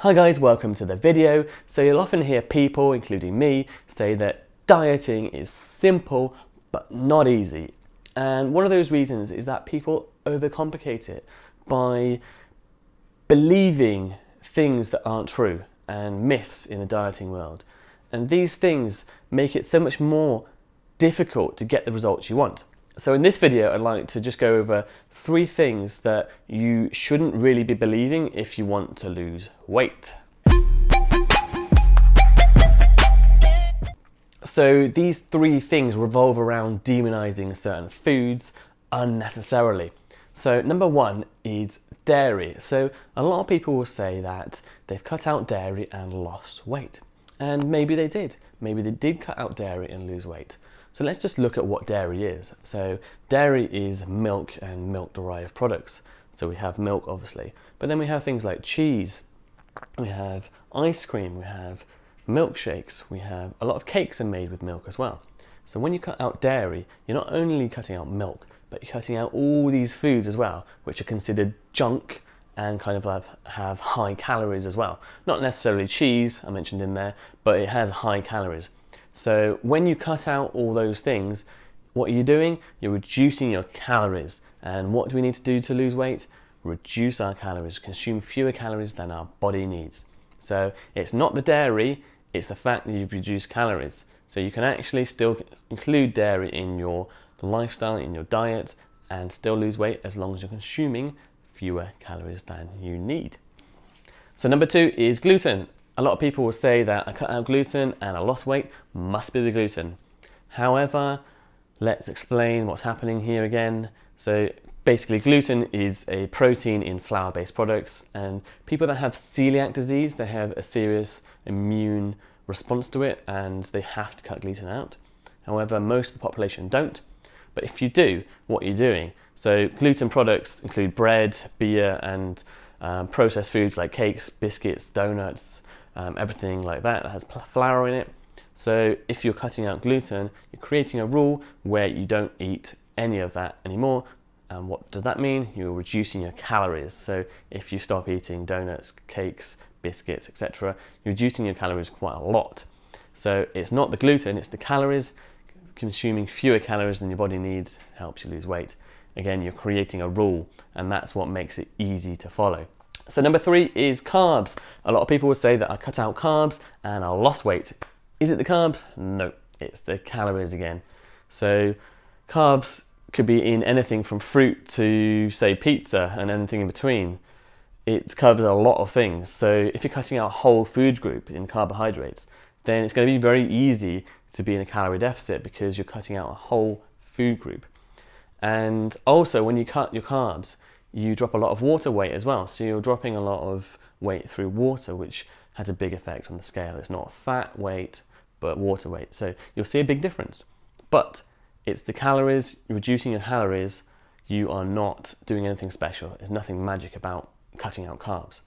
Hi guys, welcome to the video. So you'll often hear people, including me, say that dieting is simple but not easy. And one of those reasons is that people overcomplicate it by believing things that aren't true and myths in the dieting world. And these things make it so much more difficult to get the results you want. So in this video, I'd like to just go over 3 things that you shouldn't really be believing if you want to lose weight. So these 3 things revolve around demonizing certain foods unnecessarily. So number 1 is dairy. So a lot of people will say that they've cut out dairy and lost weight. And maybe they did. Maybe they did cut out dairy and lose weight. So let's just look at what dairy is. So dairy is milk and milk-derived products. So we have milk, obviously, but then we have things like cheese, we have ice cream, we have milkshakes, we have a lot of cakes are made with milk as well. So when you cut out dairy, you're not only cutting out milk, but you're cutting out all these foods as well, which are considered junk and kind of have high calories as well. Not necessarily cheese, I mentioned in there, but it has high calories. So when you cut out all those things, what are you doing? You're reducing your calories. And what do we need to do to lose weight? Reduce our calories, consume fewer calories than our body needs. So it's not the dairy, it's the fact that you've reduced calories. So you can actually still include dairy in your lifestyle, in your diet, and still lose weight as long as you're consuming fewer calories than you need. So number 2 is gluten. A lot of people will say that I cut out gluten and I lost weight, must be the gluten. However, let's explain what's happening here again. So basically gluten is a protein in flour-based products, and people that have celiac disease, they have a serious immune response to it and they have to cut gluten out. However, most of the population don't. But if you do, what are you doing? So gluten products include bread, beer, and processed foods like cakes, biscuits, donuts, everything like that has flour in it. So if you're cutting out gluten, you're creating a rule where you don't eat any of that anymore. And what does that mean? You're reducing your calories. So if you stop eating donuts, cakes, biscuits, etc., you're reducing your calories quite a lot. So it's not the gluten, it's the calories. Consuming fewer calories than your body needs helps you lose weight. Again, you're creating a rule, and that's what makes it easy to follow. So number 3 is carbs. A lot of people will say that I cut out carbs and I lost weight. Is it the carbs? No, it's the calories again. So carbs could be in anything from fruit to, say, pizza and anything in between. It covers a lot of things. So if you're cutting out a whole food group in carbohydrates, then it's going to be very easy to be in a calorie deficit because you're cutting out a whole food group. And also when you cut your carbs, you drop a lot of water weight as well. So you're dropping a lot of weight through water, which has a big effect on the scale. It's not fat weight, but water weight. So you'll see a big difference. But it's the calories, you're reducing your calories, you are not doing anything special. There's nothing magic about cutting out carbs.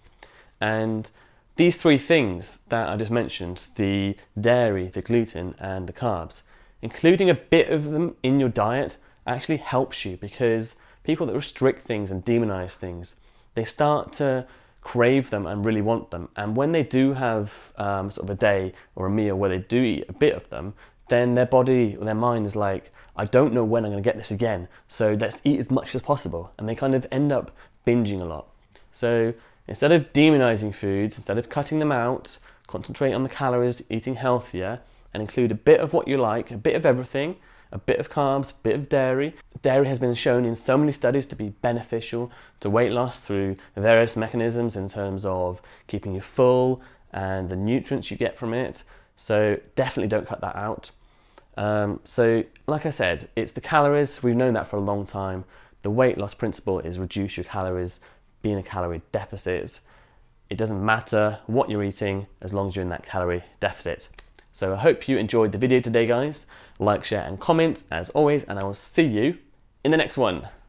And these 3 things that I just mentioned, the dairy, the gluten, and the carbs, including a bit of them in your diet actually helps you, because people that restrict things and demonize things, they start to crave them and really want them. And when they do have sort of a day or a meal where they do eat a bit of them, then their body or their mind is like, I don't know when I'm going to get this again, so let's eat as much as possible. And they kind of end up binging a lot. So instead of demonizing foods, instead of cutting them out, concentrate on the calories, eating healthier, and include a bit of what you like, a bit of everything, a bit of carbs, a bit of dairy. Dairy has been shown in so many studies to be beneficial to weight loss through various mechanisms in terms of keeping you full and the nutrients you get from it. So definitely don't cut that out. So like I said, it's the calories. We've known that for a long time. The weight loss principle is reduce your calories, be in a calorie deficit. It doesn't matter what you're eating as long as you're in that calorie deficit. So I hope you enjoyed the video today, guys. Like, share, and comment as always, and I will see you in the next one.